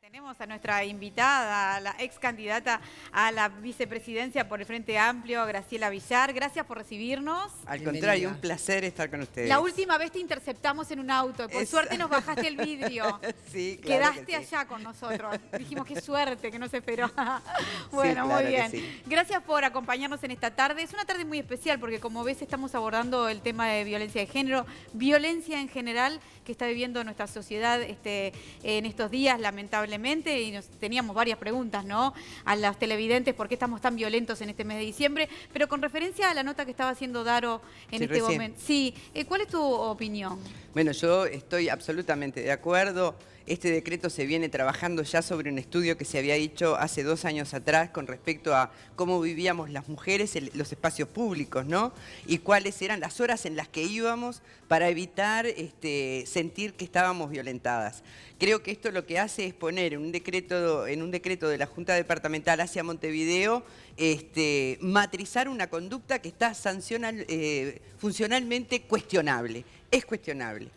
Tenemos a nuestra invitada, la ex candidata a la vicepresidencia por el Frente Amplio, Graciela Villar. Gracias por recibirnos. Al contrario, un placer estar con ustedes. La última vez te interceptamos en un auto. Por suerte nos bajaste el vidrio. Sí, claro. Quedaste allá con nosotros. Dijimos, qué suerte, que no se esperó. Bueno, sí, claro, muy bien. sí. Gracias por acompañarnos en esta tarde. Es una tarde muy especial porque, como ves, estamos abordando el tema de violencia de género, violencia en general que está viviendo nuestra sociedad en estos días, lamentablemente, y teníamos varias preguntas, ¿no?, a los televidentes, ¿por qué estamos tan violentos en este mes de diciembre? Pero con referencia a la nota que estaba haciendo Daro en este momento. Sí, ¿cuál es tu opinión? Bueno, yo estoy absolutamente de acuerdo. Este decreto se viene trabajando ya sobre un estudio que se había hecho hace 2 años atrás con respecto a cómo vivíamos las mujeres en los espacios públicos, ¿no? Y cuáles eran las horas en las que íbamos para evitar sentir que estábamos violentadas. Creo que esto lo que hace es poner en un decreto de la Junta Departamental hacia Montevideo, matrizar una conducta que está funcionalmente cuestionable. Es cuestionable.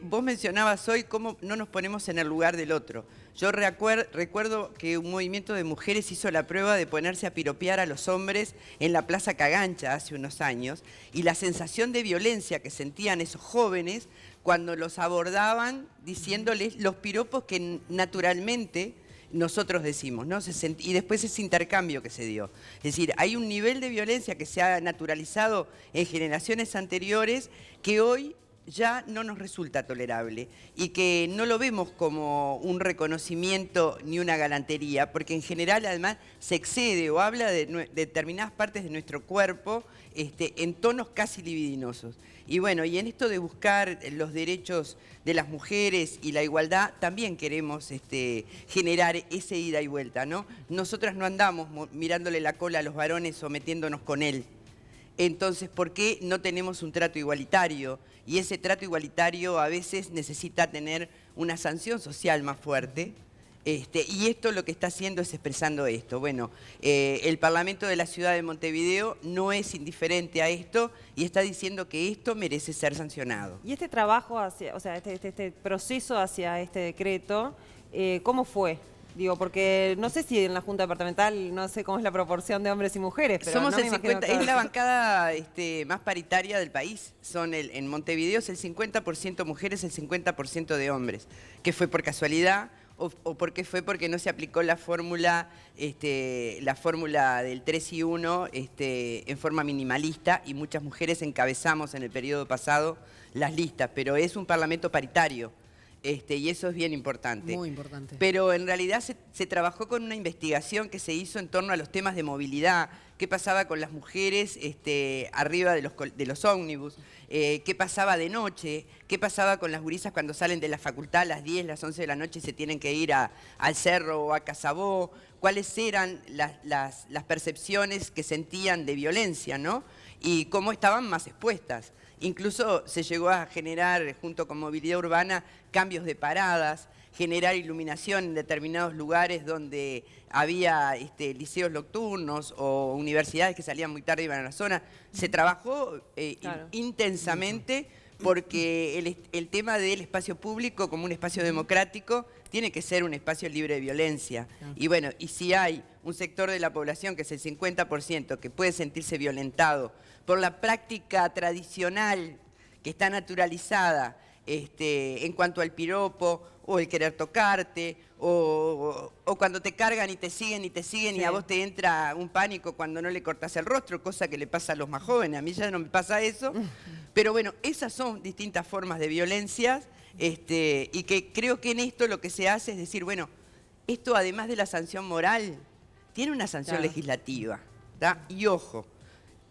Vos mencionabas hoy cómo no nos ponemos en el lugar del otro. Yo recuerdo que un movimiento de mujeres hizo la prueba de ponerse a piropear a los hombres en la Plaza Cagancha hace unos años, y la sensación de violencia que sentían esos jóvenes cuando los abordaban diciéndoles los piropos que naturalmente nosotros decimos, ¿no? Y después ese intercambio que se dio. Es decir, hay un nivel de violencia que se ha naturalizado en generaciones anteriores que hoy ya no nos resulta tolerable y que no lo vemos como un reconocimiento ni una galantería, porque en general además se excede o habla de determinadas partes de nuestro cuerpo en tonos casi libidinosos. Y bueno, y en esto de buscar los derechos de las mujeres y la igualdad, también queremos generar ese ida y vuelta, ¿no? Nosotras no andamos mirándole la cola a los varones o metiéndonos con él. Entonces, ¿por qué no tenemos un trato igualitario? Y ese trato igualitario a veces necesita tener una sanción social más fuerte. Y esto lo que está haciendo es expresando esto. Bueno, el Parlamento de la Ciudad de Montevideo no es indiferente a esto y está diciendo que esto merece ser sancionado. Y este trabajo, este proceso hacia este decreto, ¿cómo fue? Digo, porque no sé si en la Junta Departamental, no sé cómo es la proporción de hombres y mujeres, pero somos no el 50, es la bancada más paritaria del país. En Montevideo es el 50% mujeres, el 50% de hombres. ¿Que fue por casualidad o porque fue porque no se aplicó la fórmula del 3 y 1 en forma minimalista, y muchas mujeres encabezamos en el periodo pasado las listas? Pero es un parlamento paritario. Y eso es bien importante. Muy importante. Pero en realidad se trabajó con una investigación que se hizo en torno a los temas de movilidad. ¿Qué pasaba con las mujeres arriba de los ómnibus? ¿Qué pasaba de noche? ¿Qué pasaba con las gurisas cuando salen de la facultad a las 10, las 11 de la noche y se tienen que ir al cerro o a Casabó? ¿Cuáles eran las percepciones que sentían de violencia, ¿no? Y cómo estaban más expuestas. Incluso se llegó a generar, junto con movilidad urbana, cambios de paradas, generar iluminación en determinados lugares donde había liceos nocturnos o universidades que salían muy tarde y iban a la zona. Se trabajó intensamente porque el tema del espacio público como un espacio democrático tiene que ser un espacio libre de violencia. Y bueno, y si hay un sector de la población, que es el 50%, que puede sentirse violentado por la práctica tradicional que está naturalizada en cuanto al piropo o el querer tocarte, o cuando te cargan y te siguen sí. Y a vos te entra un pánico cuando no le cortás el rostro, cosa que le pasa a los más jóvenes. A mí ya no me pasa eso. Pero bueno, esas son distintas formas de violencias, y que creo que en esto lo que se hace es decir, bueno, esto además de la sanción moral, tiene una sanción legislativa, ¿tá? Y ojo,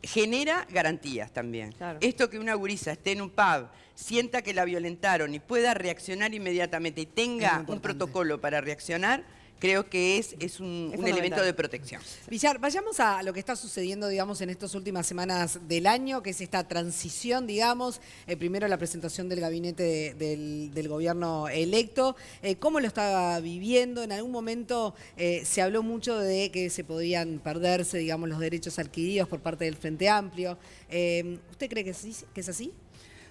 genera garantías también. Esto que una gurisa esté en un pub, sienta que la violentaron y pueda reaccionar inmediatamente y tenga un protocolo para reaccionar, creo que es un elemento de protección. Villar, vayamos a lo que está sucediendo, digamos, en estas últimas semanas del año, que es esta transición, digamos, primero la presentación del gabinete del gobierno electo. ¿Cómo lo estaba viviendo? En algún momento se habló mucho de que se podían perderse, digamos, los derechos adquiridos por parte del Frente Amplio. ¿Usted cree que es así?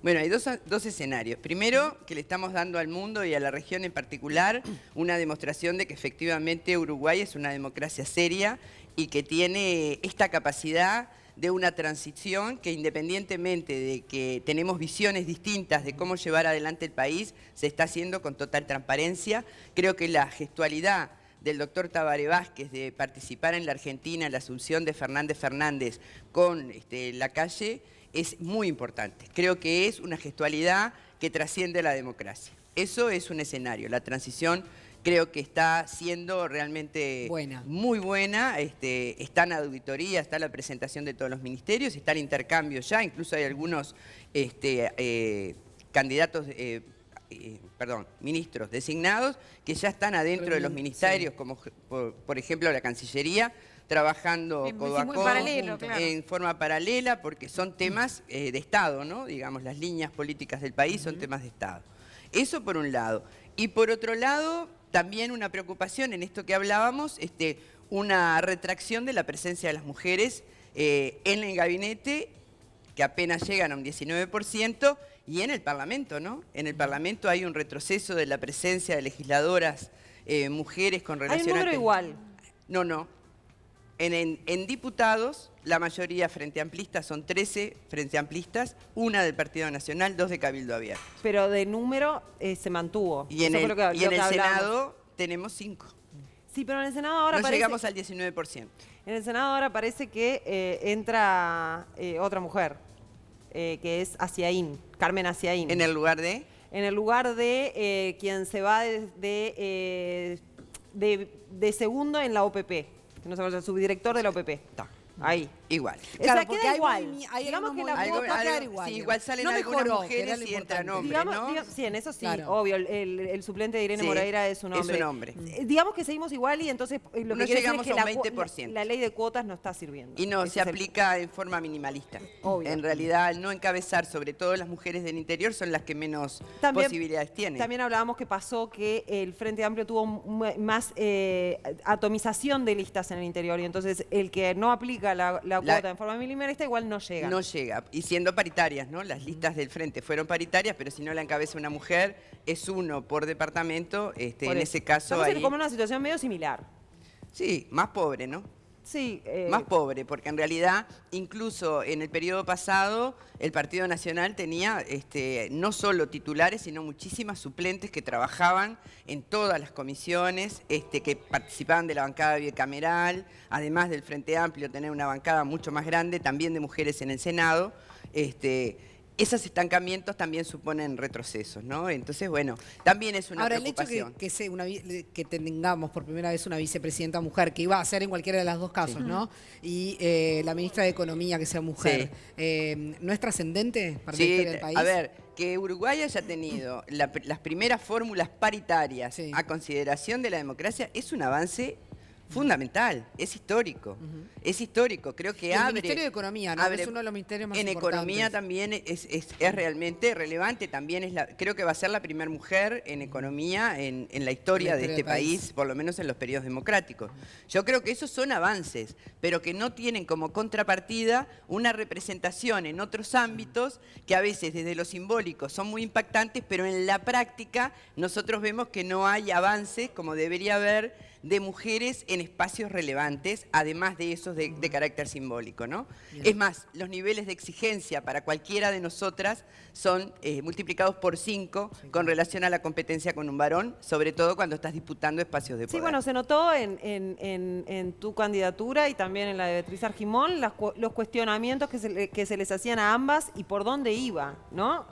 Bueno, hay dos escenarios. Primero, que le estamos dando al mundo y a la región en particular una demostración de que efectivamente Uruguay es una democracia seria y que tiene esta capacidad de una transición que, independientemente de que tenemos visiones distintas de cómo llevar adelante el país, se está haciendo con total transparencia. Creo que la gestualidad del doctor Tabaré Vázquez de participar en la Argentina en la asunción de Fernández Fernández con la calle es muy importante. Creo que es una gestualidad que trasciende la democracia. Eso es un escenario. La transición creo que está siendo realmente muy buena. Está en auditoría, está la presentación de todos los ministerios, está el intercambio ya, incluso hay algunos candidatos, ministros designados que ya están adentro de los ministerios, como por ejemplo la Cancillería, trabajando codo a codo, en forma paralela, porque son temas de Estado, ¿no? Digamos, las líneas políticas del país son temas de Estado. Eso por un lado. Y por otro lado, también una preocupación en esto que hablábamos, una retracción de la presencia de las mujeres en el gabinete, que apenas llegan a un 19%, y en el Parlamento, ¿no? En el Parlamento hay un retroceso de la presencia de legisladoras mujeres con relación ¿Hay un número igual? No. En diputados, la mayoría frente amplistas, son 13 frente amplistas, una del Partido Nacional, 2 de Cabildo Abierto. Pero de número se mantuvo. Y en el Senado tenemos 5. Sí, pero en el Senado ahora no llegamos al 19%. En el Senado ahora parece que entra otra mujer, que es Asiaín, Carmen Asiaín. ¿En el lugar de? En el lugar de quien se va de segundo en la OPP. Que no se llama, el subdirector de la OPP. Está, ahí. Igual. Claro, o sea, queda igual. Digamos que la algo, cuota queda igual. Sí, igual salen no algunas mejoró, mujeres y entran hombres, ¿no? Sí, en eso sí, claro. Obvio. El suplente de Irene Moreira es un hombre. Es un hombre. Digamos que seguimos igual y entonces lo que no quiere decir llegamos es que a un 20%. la ley de cuotas no está sirviendo. Y no, Ese se es aplica en forma minimalista. Obvio. En realidad, al no encabezar, sobre todo las mujeres del interior, son las que menos posibilidades tienen. También hablábamos que pasó que el Frente Amplio tuvo más atomización de listas en el interior y entonces el que no aplica la cuota en forma minimalista igual no llega. No llega. Y siendo paritarias, ¿no? Las listas del Frente fueron paritarias, pero si no la encabeza una mujer, es uno por departamento. En ese caso Estamos ahí... como en una situación medio similar. Sí, más pobre, ¿no? Sí. Más pobre, porque en realidad, incluso en el periodo pasado, el Partido Nacional tenía no solo titulares, sino muchísimas suplentes que trabajaban en todas las comisiones, que participaban de la bancada bicameral, además del Frente Amplio, tener una bancada mucho más grande, también de mujeres en el Senado. Esos estancamientos también suponen retrocesos, ¿no? Entonces, bueno, también es una preocupación. Ahora, el hecho que tengamos por primera vez una vicepresidenta mujer, que iba a ser en cualquiera de los dos casos, ¿no? Y la ministra de Economía que sea mujer, ¿no es trascendente para la historia del país? A ver, que Uruguay haya tenido las primeras fórmulas paritarias a consideración de la democracia es un avance fundamental, es histórico. Es histórico, creo que abre... El Ministerio de Economía, ¿no? Es uno de los ministerios más importantes. En Economía también es realmente relevante, también creo que va a ser la primera mujer en Economía en la historia de este país, por lo menos en los periodos democráticos. Yo creo que esos son avances, pero que no tienen como contrapartida una representación en otros ámbitos que a veces desde lo simbólico son muy impactantes, pero en la práctica nosotros vemos que no hay avances como debería haber de mujeres en espacios relevantes, además de esos de carácter simbólico, ¿no? Es más, los niveles de exigencia para cualquiera de nosotras son multiplicados por 5 con relación a la competencia con un varón, sobre todo cuando estás disputando espacios de poder. Sí, bueno, se notó en tu candidatura y también en la de Beatriz Argimón los cuestionamientos que se les hacían a ambas y por dónde iba, ¿no?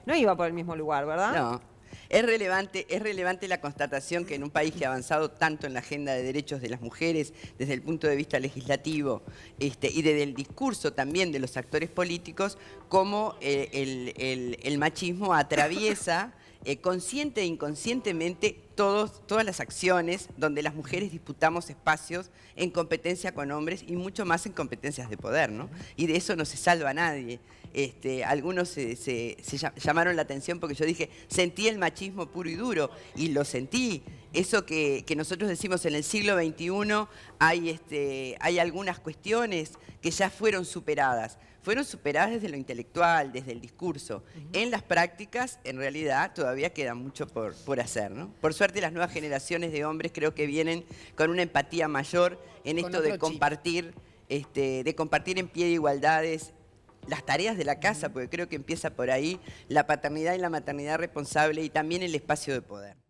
No iba por el mismo lugar, ¿verdad? No. Es relevante la constatación que en un país que ha avanzado tanto en la agenda de derechos de las mujeres, desde el punto de vista legislativo y desde el discurso también de los actores políticos, como el machismo atraviesa consciente e inconscientemente todas las acciones donde las mujeres disputamos espacios en competencia con hombres y mucho más en competencias de poder, ¿no? Y de eso no se salva nadie. Algunos se llamaron la atención porque yo dije, sentí el machismo puro y duro, y lo sentí. Eso que nosotros decimos en el siglo XXI hay algunas cuestiones que ya fueron superadas desde lo intelectual, desde el discurso. En las prácticas, en realidad, todavía queda mucho por hacer, ¿no? Por suerte, las nuevas generaciones de hombres creo que vienen con una empatía mayor en esto de compartir en pie de igualdades las tareas de la casa, porque creo que empieza por ahí, la paternidad y la maternidad responsable y también el espacio de poder.